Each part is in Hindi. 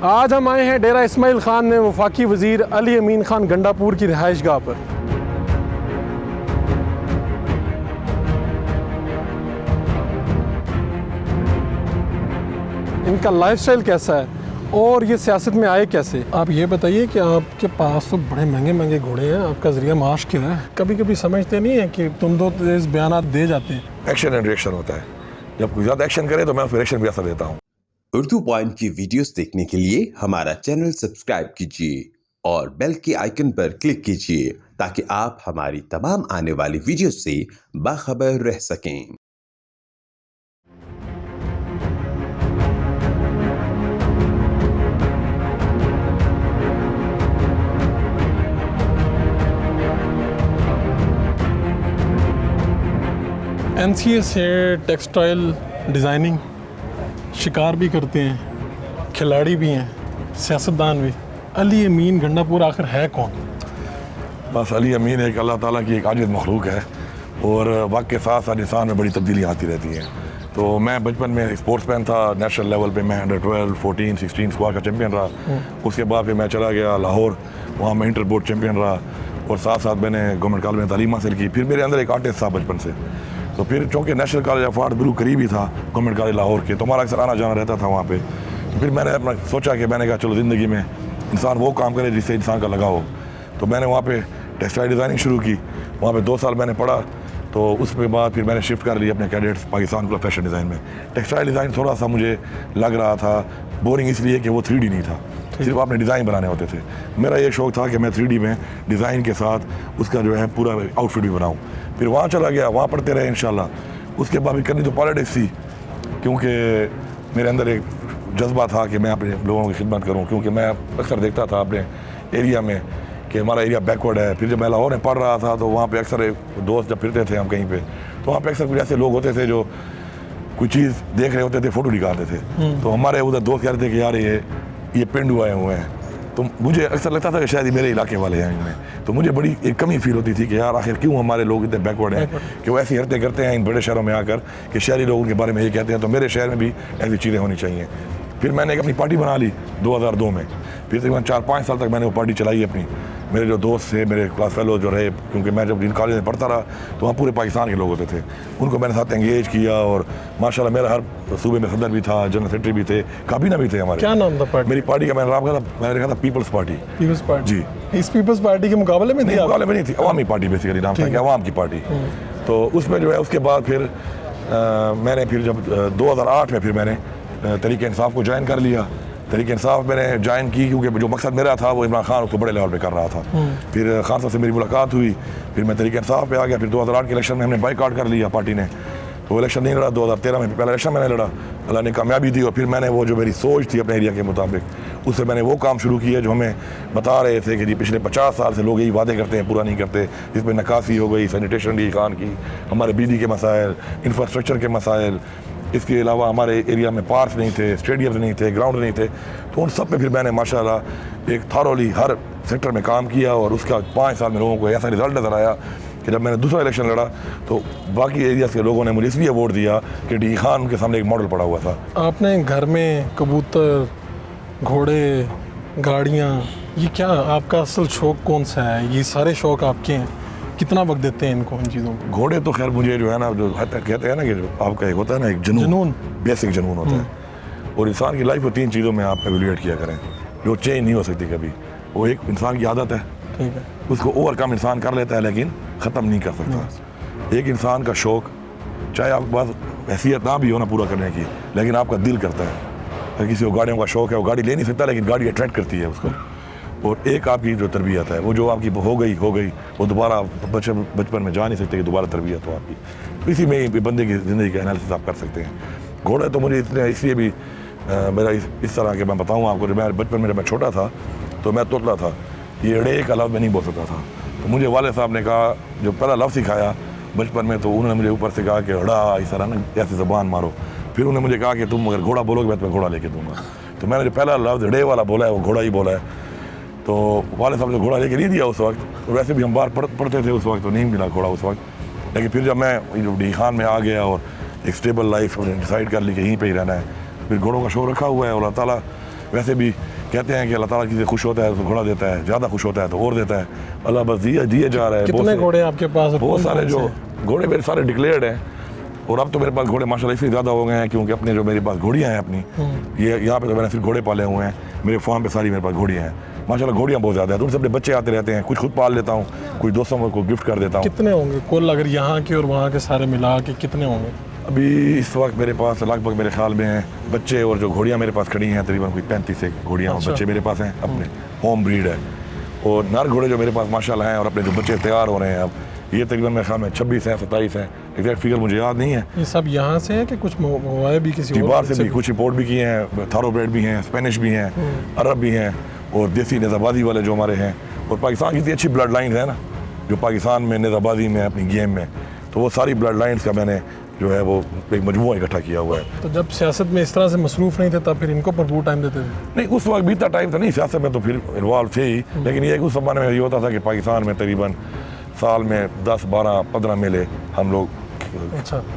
आज हम आए हैं डेरा इस्माइल खान में वफाकी वज़ीर अली अमीन खान गंडापुर की रिहाइशगाह पर। इनका लाइफस्टाइल कैसा है और ये सियासत में आए कैसे। आप ये बताइए कि आपके पास तो बड़े महंगे महंगे घोड़े हैं, आपका जरिया माश क्या है? कभी कभी समझते नहीं है कि तुम दो तेज बयान दे जाते हैं। एक्शन एंड रिएक्शन होता है, जब कोई ज़्यादा एक्शन करे तो मैं फिर एक्शन भी ऐसा देता हूँ। उर्दू पॉइंट की वीडियोस देखने के लिए हमारा चैनल सब्सक्राइब कीजिए और बेल के आइकन पर क्लिक कीजिए ताकि आप हमारी तमाम आने वाली वीडियोस से बाखबर रह सकें। NCA से टेक्सटाइल डिज़ाइनिंग, शिकार भी करते हैं, खिलाड़ी भी हैं, सियासतदान भी। अली अमीन गंडापुर आखिर है कौन? बस अली अमीन एक अल्लाह ताला की एक आजिज़ मखलूक है और वक्त के साथ साथ इंसान में बड़ी तब्दीलियाँ आती रहती हैं। तो मैं बचपन में स्पोर्ट्समैन था, नेशनल लेवल पे मैं अंडर 12, 14, 16 स्क्वाड का चैम्पियन रहा। उसके बाद फिर मैं चला गया लाहौर, वहाँ मैं इंटर बोर्ड चैम्पियन रहा और साथ साथ मैंने गवर्नमेंट कॉलेज में तालीम हासिल की। फिर मेरे अंदर एक आर्टिस्ट था बचपन से, तो फिर चूँकि नेशनल कॉलेज ऑफ आर्ट बिल्कुल करीब ही था गवर्नमेंट कॉलेज लाहौर के, तो हमारा अक्सर आना जाना रहता था वहाँ पे। तो फिर मैंने अपना सोचा कि मैंने कहा चलो ज़िंदगी में इंसान वो काम करे जिससे इंसान का लगाव हो। तो मैंने वहाँ पे टेक्सटाइल डिज़ाइनिंग शुरू की, वहाँ पे 2 साल मैंने पढ़ा। तो उसके बाद फिर मैंने शिफ्ट कर लिया अपने कैडेट्स पाकिस्तान को फैशन डिज़ाइन में। टेक्सटाइल डिज़ाइन थोड़ा सा मुझे लग रहा था बोरिंग, इसलिए कि वो 3D नहीं था, सिर्फ आपने डिज़ाइन बनाने होते थे। मेरा ये शौक़ था कि मैं 3D में डिज़ाइन के साथ उसका जो है पूरा आउटफिट भी बनाऊँ। फिर वहाँ चला गया, वहाँ पढ़ते रहे इंशाल्लाह। उसके बाद भी करनी तो पॉलिटिक्स थी, क्योंकि मेरे अंदर एक जज्बा था कि मैं अपने लोगों की खिदमत करूं, क्योंकि मैं अक्सर देखता था अपने एरिया में कि हमारा एरिया बैकवर्ड है। फिर जब मैं लाहौर में पढ़ रहा था तो वहाँ पे अक्सर दोस्त जब फिरते थे हम कहीं पे, तो वहाँ पे अक्सर कुछ ऐसे लोग होते थे जो कोई चीज़ देख रहे होते थे, फ़ोटो निकालते थे। तो हमारे उधर दोस्त कह रहे थे कि यार ये पेंडू आए हुए हैं। तो मुझे अक्सर लगता था कि शायद मेरे इलाके वाले हैं इनमें। तो मुझे बड़ी एक कमी फील होती थी कि यार आखिर क्यों हमारे लोग इतने बैकवर्ड हैं कि वो ऐसी हरकतें करते हैं इन बड़े शहरों में आकर कि शहरी लोग उनके बारे में ये कहते हैं। तो मेरे शहर में भी ऐसी चीज़ें होनी चाहिए। फिर मैंने एक अपनी पार्टी बना ली 2002 में। फिर तकरीबन 4-5 साल तक मैंने वो पार्टी चलाई अपनी। मेरे जो दोस्त थे, मेरे क्लास फेलो जो रहे, क्योंकि मैं जब इन कॉलेज में पढ़ता रहा तो वहाँ पूरे पाकिस्तान के लोग होते थे, उनको मैंने साथ एंगेज किया। और माशाल्लाह मेरा हर सूबे में सदर भी था, जनरल सेक्रेटरी भी थे, काबीना भी थे हमारे। क्या नाम था पार्टी? मेरी पार्टी का मैंने नाम मैंने रखा था पीपल्स पार्टी। पीपल्स पार्टी जी। इस पीपल्स पार्टी के मुकाबले में थी? मुकाबले में नहीं थी, अवामी पार्टी बेसिकली नाम था कि अवाम की पार्टी। तो उसमें जो है उसके बाद फिर मैंने फिर जब 2008 में फिर मैंने तहरीक इंसाफ को ज्वाइन कर लिया। तहरीक इंसाफ मैंने ज्वाइन की क्योंकि जो मकसद मेरा था वो इमरान खान उसको बड़े लेवल पे कर रहा था। फिर खान साहब से मेरी मुलाकात हुई, फिर मैं तहरीक इंसाफ पे आ गया। फिर 2008 के इलेक्शन में हमने बाइकआउट कर लिया पार्टी ने, तो इलेक्शन नहीं लड़ा। 2013 में पहला इलेक्शन मैंने लड़ा, अल्लाह ने कामयाबी दी। और फिर मैंने वो जो मेरी सोच थी अपने एरिया के मुताबिक, उससे मैंने वो काम शुरू किया जो हमें बता रहे थे कि जी पिछले 50 साल से लोग यही वादे करते हैं, पूरा नहीं करते। इसमें नकासी हो गई, सैनिटेशन डी खान की, हमारे बिजली के मसाइल, इंफ्रास्ट्रक्चर के मसाइल, इसके अलावा हमारे एरिया में पार्क नहीं थे, स्टेडियम्स नहीं थे, ग्राउंड नहीं थे। तो उन सब पे फिर मैंने माशाल्लाह एक थारोली हर सेक्टर में काम किया। और उसका 5 साल में लोगों को ऐसा रिजल्ट नज़र आया कि जब मैंने दूसरा इलेक्शन लड़ा तो बाकी एरियाज़ के लोगों ने मुझे इसलिए वोट दिया कि डी खान उनके सामने एक मॉडल पड़ा हुआ था। आपने घर में कबूतर, घोड़े, गाड़ियाँ, ये क्या आपका असल शौक़ कौन सा है? ये सारे शौक़ आपके हैं, कितना वक्त देते हैं इनको, इन चीज़ों को? घोड़े तो खैर मुझे जो है ना, जो कहते हैं ना कि आपका एक होता है ना एक जुनून, बेसिक जुनून होता है। और इंसान की लाइफ को 3 चीज़ों में आप एवेल्यूएट किया करें जो चेंज नहीं हो सकती कभी। वो एक इंसान की आदत है, ठीक है, उसको ओवरकम इंसान कर लेता है लेकिन ख़त्म नहीं कर सकता। एक इंसान का शौक़, चाहे आपके पास हैसियत ना भी हो ना पूरा करने की, लेकिन आपका दिल करता है। अगर किसी को गाड़ियों का शौक़ है, वो गाड़ी ले नहीं सकता लेकिन गाड़ी अट्रैक्ट करती है उसको। और एक आपकी जो तरबियत है, वो जो आपकी हो गई वो दोबारा बचपन में जा नहीं सकते कि दोबारा तरबियत हो आपकी। तो इसी में बंदे की ज़िंदगी का एनालिसिस आप कर सकते हैं। घोड़े तो मुझे इतने इसलिए भी मेरा इस तरह के मैं बताऊँ आपको, जब मैं बचपन में जब मैं छोटा था तो मैं तोतला था, ये अड़े का लफ्ज़ मैं नहीं बोल सकता था। तो मुझे वाले साहब ने कहा, जो पहला लफ्ज़ सिखाया बचपन में, तो उन्होंने मुझे ऊपर से कहा कि अड़ा इस तरह ना ऐसे ज़बान मारो। फिर उन्होंने मुझे कहा कि तुम अगर घोड़ा बोलोगे मैं तुम्हें घोड़ा लेके दूँगा। तो मैंने जो पहला लफ्ज़ अड़े वाला बोला है वो घोड़ा ही बोला है। तो वाले साहब ने घोड़ा लेके नहीं दिया उस वक्त, और वैसे भी हम बाहर पढ़ते थे उस वक्त, तो नहीं मिला घोड़ा उस वक्त। लेकिन फिर जब मैं डी खान में आ गया और एक स्टेबल लाइफ डिसाइड कर ली कि यहीं पे ही रहना है, फिर घोड़ों का शौक़ रखा हुआ है। और अल्लाह ताला वैसे भी कहते हैं कि अल्लाह ताला किसी खुश होता है तो घोड़ा देता है, ज़्यादा खुश होता है तो और देता है। अल्लाह बस दिए जा रहा है। कितने घोड़े आपके पास? बहुत सारे जो घोड़े मेरे सारे डिक्लेयर्ड हैं, और अब तो मेरे पास घोड़े माशाल्लाह इसलिए ज़्यादा हो गए हैं क्योंकि अपने जो मेरे पास घोड़ियाँ हैं अपनी, ये यहाँ पे तो मैंने सिर्फ घोड़े पाले हुए हैं, मेरे फार्म पे सारी मेरे पास घोड़ियाँ हैं माशाल्लाह। घोड़ियाँ बहुत ज़्यादा है, तो उनसे अपने बच्चे आते रहते हैं, कुछ खुद पाल लेता हूँ, कुछ दोस्तों को गिफ्ट कर देता हूँ। कितने होंगे कुल, अगर यहाँ के और वहाँ के सारे मिला के कितने होंगे? अभी इस वक्त मेरे पास लगभग मेरे ख्याल में बच्चे और जो घोड़ियाँ मेरे पास खड़ी हैं तकरीबन कोई 35 एक घोड़ियाँ और बच्चे मेरे पास हैं, अपने होम ब्रीड है। और नर घोड़े जो मेरे पास माशाल्लाह हैं और अपने जो बच्चे तैयार हो रहे हैं अब, ये तकरीबन मेरे ख्याल में 26 हैं 27 हैं, एग्जैक्ट फिगर मुझे याद नहीं है। ये सब यहाँ से है कि कुछ मंगवाए भी किसी बाहर से भी कुछ इंपोर्ट भी किए हैं, थारोब्रेड भी हैं, स्पेनिश भी हैं, अरब भी हैं, और देसी निज़ाबादी वाले जो हमारे हैं। और पाकिस्तान की इतनी अच्छी ब्लड लाइन है ना जो पाकिस्तान में निज़ाबादी में अपनी गेम में, तो वो सारी ब्लड लाइन्स का मैंने जो है वो एक मजमूआ इकट्ठा किया हुआ है। तो जब सियासत में इस तरह से मसरूफ़ नहीं थे तब फिर इनको भरपूर टाइम देते थे? नहीं, उस वक्त बीता टाइम था नहीं, सियासत में तो फिर इन्वॉल्व थे ही, लेकिन ये उस ज़माने में ये होता था कि पाकिस्तान में तकरीबन साल में 10, 12, 15 मेले हम लोग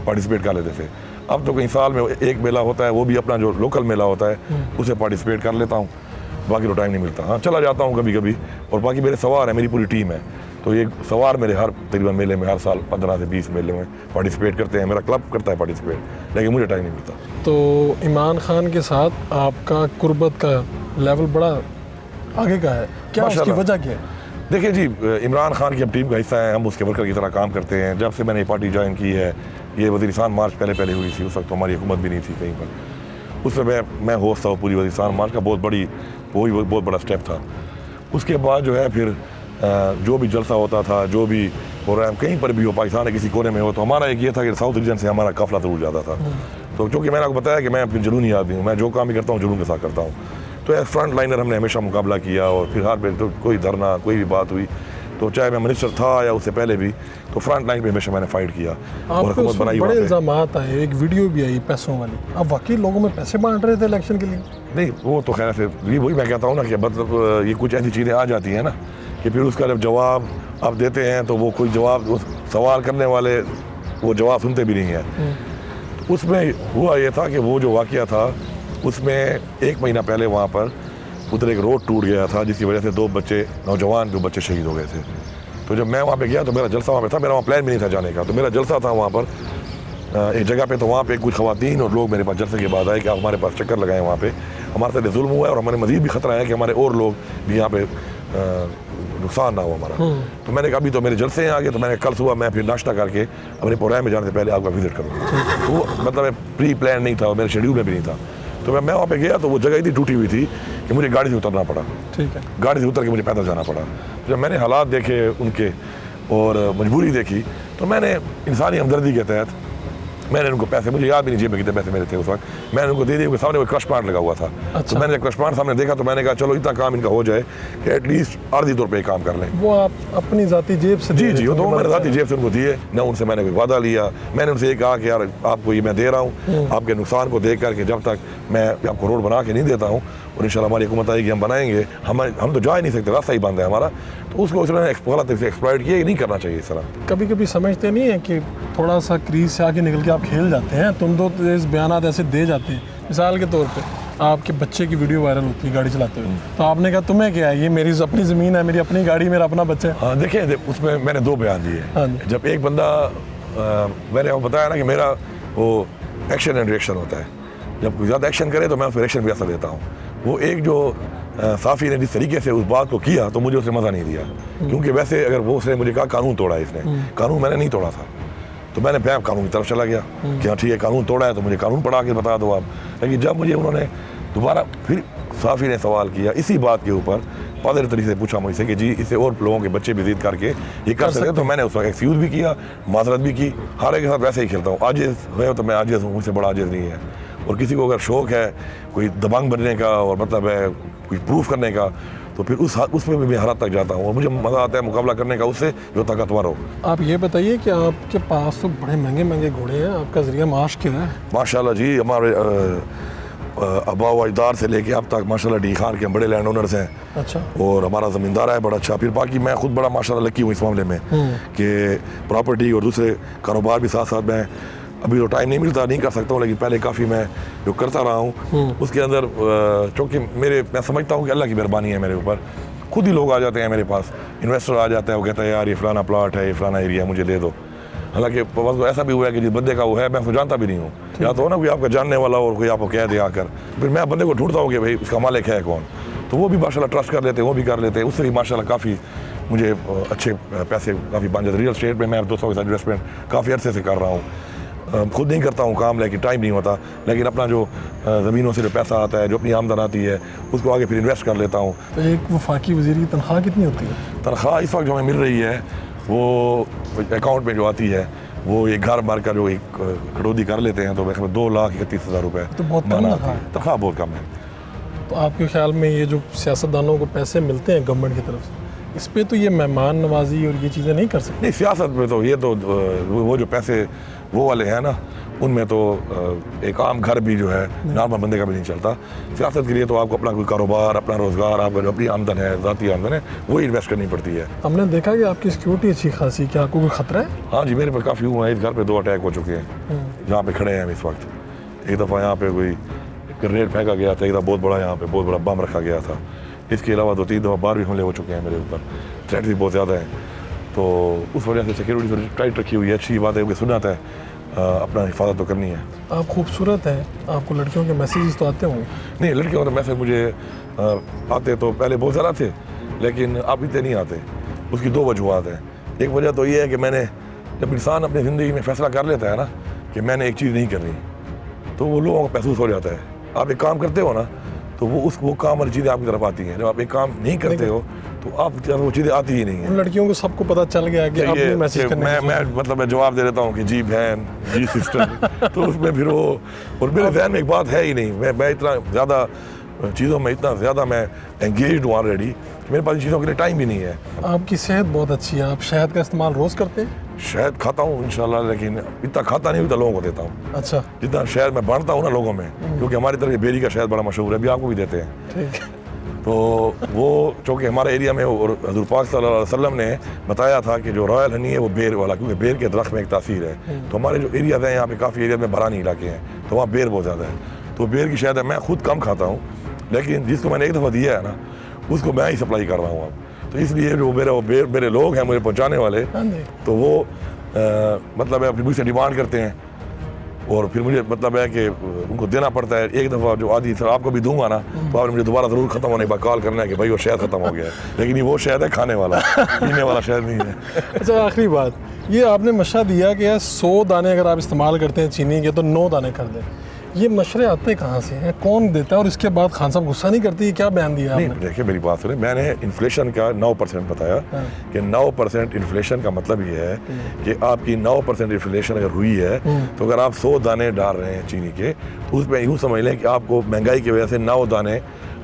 पार्टिसिपेट कर लेते थे। अब तो कहीं साल में एक मेला होता है, वो भी अपना जो लोकल मेला होता है उसे पार्टिसिपेट कर लेता हूँ, बाकी तो टाइम नहीं मिलता। हाँ, चला जाता हूँ कभी कभी, और बाकी मेरे सवार है, मेरी पूरी टीम है, तो ये सवार मेरे हर तकरीबन मेले में हर साल 15 से 20 मेले में पार्टिसिपेट करते हैं, मेरा क्लब करता है पार्टिसिपेट, लेकिन मुझे टाइम नहीं मिलता। तो इमरान खान के साथ आपका कुर्बत का लेवल बड़ा आगे का है, क्या उसकी वजह क्या है? देखिए जी, इमरान खान की अब टीम का हिस्सा है, हम उसके वर्कर की तरह काम करते हैं। जब से मैंने ये पार्टी ज्वाइन की है, ये वज़ीरिस्तान मार्च पहले हुई थी, उस वक्त तो हमारी हुकूमत भी नहीं थी कहीं पर, उस समय मैं होस्ट था पूरी वज़ीरिस्तान मार्च का, बहुत बड़ा स्टेप था। उसके बाद जो है फिर जो भी जलसा होता था, जो भी प्रोग्राम कहीं पर भी हो, पाकिस्तान के किसी कोने में हो, तो हमारा एक ये था कि साउथ रीजन से हमारा काफिला जरूर जाता था। तो चूँकि मैंने आपको बताया कि मैं अपनी जुनूनी आदमी हूँ, मैं जो काम भी करता हूँ जुनून के साथ करता हूँ, तो एज फ्रंट लाइनर हमने हमेशा मुकाबला किया, और फिर हर पे तो कोई धरना कोई भी बात हुई तो चाहे मैं मिनिस्टर था या उससे पहले भी, तो फ्रंट लाइन पे हमेशा मैंने फाइट किया और हुकूमत बनाई। बड़े इल्ज़ामात आए, एक वीडियो भी आई पैसों वाली, अब वाकई लोगों में पैसे बांट रहे थे इलेक्शन के लिए? नहीं, वो तो खैर से वही मैं कहता हूँ ना कि मतलब ये कुछ ऐसी चीज़ें आ जाती हैं ना कि फिर उसका जब जवाब आप देते हैं तो वो कोई जवाब, उस सवाल करने वाले वो जवाब सुनते भी नहीं हैं। उसमें हुआ ये था कि वो जो वाक़या था उसमें 1 महीना पहले वहाँ पर उधर एक रोड टूट गया था, जिसकी वजह से 2 बच्चे, नौजवान 2 बच्चे शहीद हो गए थे। तो जब मैं वहाँ पे गया तो मेरा जलसा वहाँ पे था, मेरा वहाँ प्लान भी नहीं था जाने का, तो मेरा जलसा था वहाँ पर एक जगह पे, तो वहाँ पे कुछ ख़वातीन और लोग मेरे पास जलसे के बाद आए कि आप हमारे पास चक्कर लगाएं, वहाँ पे हमारे साथ जुल्म हुआ है और हमारे मज़ीद भी ख़तरा है कि हमारे और लोग भी यहाँ पे नुकसान ना हो हमारा। तो मैंने कहा अभी तो मेरे जलसे हैं आगे, तो मैंने कल सुबह मैं फिर नाश्ता करके अपने प्रोग्राम में जाने से पहले आपका विजिट करूँगा। तो वो मतलब प्री प्लान नहीं था, मेरे शेड्यूल में भी नहीं था। तो मैं वहाँ पे गया तो वो जगह इतनी टूटी हुई थी कि मुझे गाड़ी से उतरना पड़ा। ठीक है, गाड़ी से उतर के मुझे पैदल जाना पड़ा। जब मैंने हालात देखे उनके और मजबूरी देखी, तो मैंने इंसानी हमदर्दी के तहत मैंने उनको पैसे, मुझे याद भी नहीं जेब में कितने पैसे मेरे थे उस वक्त, मैंने उनको दे दिए। उनके सामने वो क्रश प्लांट लगा हुआ था। अच्छा। तो मैंने क्रश प्लांट सामने देखा तो मैंने कहा चलो इतना काम इनका हो जाए कि एटलीस्ट आर्धी तौर पे काम कर लें। वो आप अपनी ज़ाती जेब से? जी, वो तो मैंने ज़ाती जेब से उनको दिए, ना उनसे मैंने कोई वादा लिया। मैंने उनसे ये कहा कि यार आपको ये मैं दे रहा हूँ, आपके नुकसान को देख करके जब तक मैं आपको रोड बना के नहीं देता हूँ, और इंशाल्लाह हमारी हुकूमत आएगी हम बनाएंगे, हम तो जा ही नहीं सकते, रास्ता ही बंद है हमारा। तो उसको उसने एक्सप्लॉइट किया, नहीं करना चाहिए इस तरह। कभी कभी समझते नहीं है कि थोड़ा सा क्रीज से आगे निकल के आप खेल जाते हैं, तुम दो तेज बयान ऐसे दे जाते हैं। मिसाल के तौर पे आपके बच्चे की वीडियो वायरल होती है गाड़ी चलाते हुए, तो आपने कहा तुम्हें क्या है, ये मेरी अपनी ज़मीन है, मेरी अपनी गाड़ी, मेरा अपना बच्चा है। हाँ, देखिए उसमें मैंने 2 बयान दिए। हाँ, जब एक बंदा मैंने वो बताया ना कि मेरा वो एक्शन एंड रिएक्शन होता है, जब कोई ज़्यादा एक्शन करे तो मैं उसको रिएक्शन भी ऐसा देता हूँ। वो एक जो साफ़ी ने जिस तरीके से उस बात को किया तो मुझे उसने मज़ा नहीं दिया, क्योंकि वैसे अगर वो उसने मुझे कहा कानून तोड़ा है इसने, कानून मैंने नहीं तोड़ा था। तो मैंने कानून की तरफ चला गया कि हाँ ठीक है कानून तोड़ा है तो मुझे कानून पढ़ा के बता दो आप। लेकिन जब मुझे उन्होंने दोबारा फिर साफ़ी ने सवाल किया इसी बात के ऊपर, पादरी तरीके से पूछा मुझसे कि जी इसे और लोगों के बच्चे भी जिद करके ये कर सकते, तो मैंने उस वक्त एक्सक्यूज़ भी किया, माजरत भी की। हर एक के साथ वैसे ही खेलता हूँ, आजिज़ हुए तो मैं आजिज़ हूँ, मुझसे बड़ा आजिज़ नहीं है। और किसी को अगर शौक़ है कोई दबंग बनने का और मतलब है कोई प्रूफ करने का, तो फिर उसमें भी मैं हर हद तक जाता हूँ और मुझे मज़ा आता है मुकाबला करने का उससे जो ताकतवर हो। आप ये बताइए कि आपके पास तो बड़े महंगे महंगे घोड़े हैं, आपका ज़रिया माश क्या है? माशाल्लाह जी, हमारे आबा व अजदाद से लेके अब तक माशाल्लाह डी खान के बड़े लैंड ओनर्स हैं। अच्छा। और हमारा ज़मींदार है बड़ा अच्छा। फिर बाकी मैं खुद बड़ा माशाल्लाह लकी हूँ इस मामले में कि प्रॉपर्टी और दूसरे कारोबार भी साथ साथ मैं अभी तो टाइम नहीं मिलता, नहीं कर सकता हूँ, लेकिन पहले काफ़ी मैं जो करता रहा हूँ उसके अंदर चूँकि मैं समझता हूँ कि अल्लाह की मेहरबानी है मेरे ऊपर, खुद ही लोग आ जाते हैं मेरे पास, इन्वेस्टर आ जाता है, वो कहता है यार ये फलाना प्लाट है, ये फलाना एरिया मुझे दे दो। हालांकि बस ऐसा भी हुआ है कि जिस बंदे का वो है मैं उसको जानता भी नहीं हूँ, या तो हो ना कोई आपका जानने वाला और कोई आपको कह दे आकर, फिर मैं बंदे को ढूंढता हूँ कि भाई उसका मालिक है कौन, तो वो भी माशाल्लाह ट्रस्ट कर लेते हैं, वो भी कर लेते हैं, उससे भी माशाल्लाह काफ़ी मुझे अच्छे पैसे काफ़ी बन जाते। रियल स्टेट में मैं दोस्तों के साथ इन्वेस्टमेंट काफ़ी अर्से से कर रहा हूँ, खुद नहीं करता हूँ काम, लेकिन टाइम नहीं होता, लेकिन अपना जो ज़मीनों से जो पैसा आता है, जो अपनी आमदन आती है, उसको आगे फिर इन्वेस्ट कर लेता हूँ। तो एक वफाकी वज़ीर की तनख्वाह कितनी होती है? तनख्वाह इस वक्त जो हमें मिल रही है वो अकाउंट में जो आती है वो एक घर भर का जो एक कटौती कर लेते हैं, तो मैं 2,31,000 रुपये तो बहुत कम तनख्वाह बहुत कम है। तो आपके ख्याल में ये जो सियासतदानों को पैसे मिलते हैं गवर्नमेंट की तरफ से, इस पे तो ये मेहमान नवाजी और ये चीज़ें नहीं कर सकते? नहीं, सियासत में तो ये तो वो जो पैसे वो वाले हैं ना, उनमें तो एक आम घर भी जो है नॉर्मल बंदे का भी नहीं चलता। सियासत के लिए तो आपको अपना कोई कारोबार, अपना रोज़गार, आपका जो अपनी आमदन है, ज़ाती आमदन है, वही इन्वेस्ट करनी पड़ती है। हमने देखा कि आपकी सिक्योरिटी अच्छी खासी, क्या आपको कोई ख़तरा है? हाँ जी, मेरे पे काफ़ी हुआ है, इस घर पे 2 अटैक हो चुके हैं जहाँ पे खड़े हैं हम इस वक्त। एक दफ़ा यहाँ पे कोई ग्रेनेड फेंका गया था, एक दफ़ा बहुत बड़ा यहाँ पे बहुत बड़ा बम रखा गया था। इसके अलावा 2-3 दफ़ा बाहर भी हमले हो चुके हैं मेरे ऊपर, थ्रेट भी बहुत ज़्यादा है, तो उस वजह से सिक्योरिटी थोड़ी टाइट रखी हुई है। अच्छी बात है कि सुनत है, अपना हिफाजत तो करनी है। आप खूबसूरत हैं, आपको लड़कियों के मैसेजेस तो आते होंगे? नहीं, लड़कियों के मैसेज मुझे आते तो पहले बहुत ज़्यादा थे, लेकिन अब इतने नहीं आते। उसकी 2 वजूहत हैं। एक वजह तो ये है कि मैंने, जब इंसान अपनी ज़िंदगी में फ़ैसला कर लेता है ना कि मैंने एक चीज़ नहीं करनी, तो वो लोगों को महसूस हो जाता है। आप एक काम करते हो ना, तो वो काम वाली चीज़ें आपकी तरफ आती हैं। जब आप एक काम नहीं करते हो तो आप वो चीज़ें आती ही नहीं है। उन लड़कियों को सबको पता चल गया कि अब नहीं मैसेज करने मैं जवाब दे देता हूँ कि जी बहन, जी सिस्टर तो उसमें फिर वो, और मेरे ध्यान में एक बात है ही नहीं, मैं इतना ज़्यादा चीज़ों में इतना ज़्यादा मैं एंगेज्ड हूँ ऑलरेडी, मेरे पास इन चीज़ों के लिए टाइम भी नहीं है। आपकी सेहत बहुत अच्छी है, आप शहद का इस्तेमाल रोज़ करते हैं? शहद खाता हूँ इंशाल्लाह, लेकिन इतना खाता नहीं, उतना लोगों को देता हूँ। अच्छा। जितना शहद मैं बांटता हूँ ना लोगों में, क्योंकि हमारी तरफ बेरी का शहद बड़ा मशहूर है, अभी आपको भी देते हैं। ठीक है। तो वो चूँकि हमारे एरिया में और हज़ूर पाक सल्लल्लाहु अलैहि वसल्लम ने बताया था कि जो रॉयल हनी है वो बेर वाला, क्योंकि बेर के दरख्त में एक तासीर है। तो हमारे जो एरियाज़ हैं यहाँ पे काफ़ी एरिया में बरानी इलाके हैं, तो वहाँ बेर बहुत ज़्यादा है, तो बेर की शहद है मैं खुद कम खाता हूँ, लेकिन जिसको मैंने एक दफ़ा दिया है ना उसको मैं ही सप्लाई कर रहा हूँ अब। तो इसलिए जो मेरे लोग हैं मुझे पहुँचाने वाले, तो वो मतलब है अपनी मुझसे डिमांड करते हैं, और फिर मुझे मतलब है कि उनको देना पड़ता है। एक दफ़ा जो आधी सर आपको भी दूंगा ना, तो आपने मुझे दोबारा ज़रूर ख़त्म होने के बाद कॉल करना है कि भाई वो शहद ख़त्म हो गया है, लेकिन ये वो शहद है खाने वाला, पीने वाला शहद नहीं है। अच्छा, आखिरी बात, ये आपने मशा दिया कि यार 100 दाने अगर आप इस्तेमाल करते हैं चीनी के तो 9 दाने कर दें, ये मशरे आते कहाँ से हैं, कौन देता है? और इसके बाद खान साहब गुस्सा नहीं करती, क्या बयान दिया आपने? नहीं, देखिए मेरी बात सुने, मैंने इन्फ्लेशन का 9% बताया कि 9% इन्फ्लेशन का मतलब ये है कि आपकी 9% इन्फ्लेशन अगर हुई है, तो अगर आप 100 दाने डाल रहे हैं चीनी के, तो उसमें यूँ समझ लें कि आपको महंगाई की वजह से 9 दाने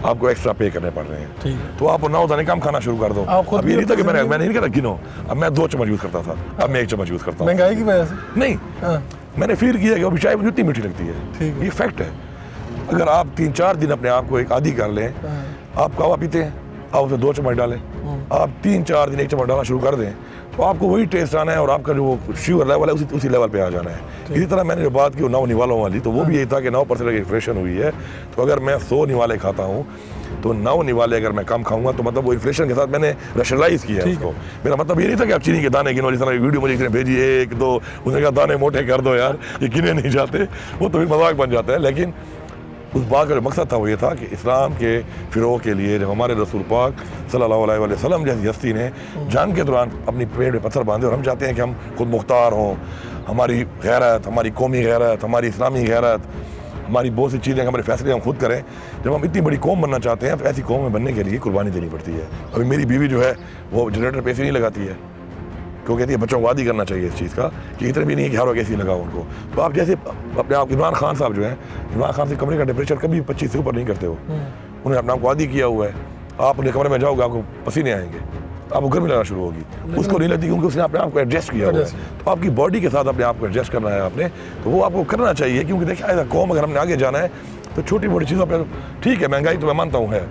आपको एक्स्ट्रा पे करने पड़ रहे हैं। तो आप 9 दाने कम खाना शुरू कर दो। अब ये नहीं था कि मैंने नहीं कहता गिनो, अब मैं 2 चम्मच यूज़ करता था, अब मैं 1 चम्मच यूज़ करता हूँ। महंगाई की वजह से नहीं, मैंने फील किया कि अभी चाय मुझे इतनी मीठी लगती है, ये फैक्ट है। अगर आप 3-4 दिन अपने आप को एक आदी कर लें, आप कहवा पीते हैं, आप उसमें 2 चम्मच डालें, आप 3-4 दिन 1 चम्मच डालना शुरू कर दें, तो आपको वही टेस्ट आना है और आपका जो शुगर लेवल है उसी लेवल पे आ जाना है। इसी तरह मैंने जो बात की 9 निवालों वाली, तो वो भी यही था कि 9% की इन्फ्लेशन हुई है, तो अगर मैं 100 निवाले खाता हूँ तो 9 निवाले अगर मैं कम खाऊंगा तो मतलब वो इन्फ्लेशन के साथ मैंने रैशनलाइज किया है उसको। मेरा मतलब ये नहीं था कि आप चीनी के दाने गिनो, जिस तरह वीडियो मुझे किसी ने भेजी 1-2, उसने कहा दाने मोटे कर दो यार, ये गिने नहीं जाते, वो तो फिर मजाक बन जाता है। लेकिन उस बात का जो मकसद था वो ये था कि इस्लाम के फ़िरोग के लिए जब हमारे रसूल पाक सल्लल्लाहु अलैहि वसल्लम जैसी हस्ती ने जंग के दौरान अपनी पेड़ में पत्थर बांधे, और हम चाहते हैं कि हम खुद मुख्तार हों, हमारी गैरत, हमारी कौमी गैरत, हमारी इस्लामी गैरत, हमारी बहुत सी चीज़ें, हमारे फैसले हम खुद करें। जब हम इतनी बड़ी कौम बनना चाहते हैं तो ऐसी कौम में बनने के लिए कुर्बानी देनी पड़ती है। अभी मेरी बीवी जो है वो जनरेटर पे ऐसे नहीं लगाती है, क्योंकि कहती है बच्चों को आदी करना चाहिए इस चीज़ का कि इतने भी नहीं कि हर वक्त ऐसी लगाओ उनको। तो आप जैसे अपने आप इमरान खान साहब जो हैं, इमरान खान से कमरे का टेम्परेचर कभी 25 से ऊपर नहीं करते हो, उन्हें अपने आप को आदी किया हुआ है। आप उनके कमरे में जाओगे आपको पसीने आएंगे, आपको गर्मी लगना शुरू होगी, उसको नहीं लगती क्योंकि उसने अपने आप को एडजस्ट किया हुआ है। तो आपकी बॉडी के साथ अपने आप को एडजस्ट करना है आपने, तो वो आपको करना चाहिए। क्योंकि देखिए कौम अगर हमने आगे जाना है तो छोटी मोटी चीज़ों पर ठीक है, महंगाई तो मैं मानता हूँ है,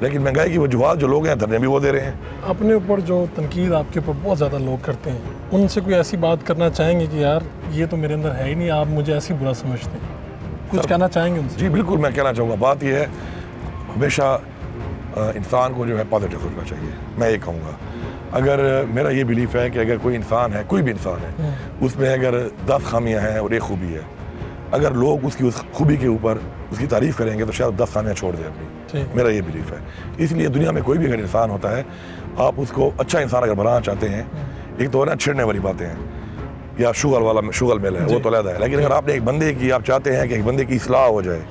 लेकिन महंगाई की वजूहत जो लोग हैं धरने भी वो दे रहे हैं। अपने ऊपर जो तनकीद आपके ऊपर बहुत ज़्यादा लोग करते हैं, उनसे कोई ऐसी बात करना चाहेंगे कि यार ये तो मेरे अंदर है ही नहीं, आप मुझे ऐसी बुरा समझते हैं, कुछ कहना चाहेंगे उनसे? जी बिल्कुल, मैं कहना चाहूँगा बात यह है, हमेशा इंसान को जो है पॉजिटिव सोचना चाहिए। मैं ये कहूँगा, अगर मेरा ये बिलीफ है कि अगर कोई इंसान है, कोई भी इंसान है, उसमें अगर 10 खामियां हैं और एक खूबी है, अगर लोग उसकी उस खूबी के ऊपर उसकी तारीफ़ करेंगे तो शायद 10 खामियां छोड़ दें अपनी। मेरा ये बिलीफ है। इसलिए दुनिया में कोई भी अगर इंसान होता है, आप उसको अच्छा इंसान अगर बनाना चाहते हैं, एक तो ना छिड़ने वाली बातें हैं या शुगर मिल है, वो तो अलग है, लेकिन अगर आपने एक बंदे की, आप चाहते हैं कि एक बंदे की इस्लाह हो जाए,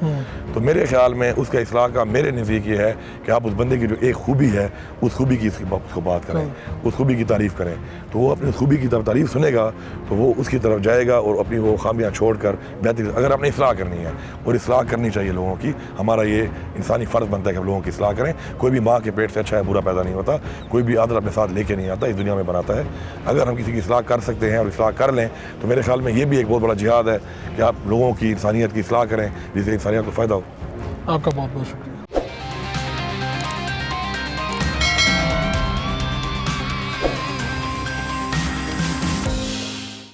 तो मेरे ख्याल में उसका इस्लाह का मेरे नज़दीक ये है कि आप उस बंदे की जो एक खूबी है, उस खूबी की उसको बात करें, उस खूबी की तारीफ़ करें, तो वो अपनी उस खूबी की तरफ तारीफ़ सुनेगा तो वो उसकी तरफ जाएगा और अपनी वो खामियाँ छोड़कर बेहतर, अगर आपने इस्लाह करनी है, और इस्लाह करनी चाहिए लोगों की, हमारा ये इंसानी फ़र्ज़ बनता है कि हम लोगों की इस्लाह करें। कोई भी माँ के पेट से अच्छा है बुरा पैदा नहीं होता, कोई भी आदत अपने साथ लेके नहीं आता, इस दुनिया में बनाता है। अगर हम किसी की इस्लाह कर सकते हैं और इस्लाह कर लें तो मेरे ख्याल में ये भी एक बहुत बड़ा जिहाद है कि आप लोगों की इंसानियत की इस्लाह करें जिससे इंसानियत को फ़ायदा हो। आपका बहुत बहुत शुक्रिया।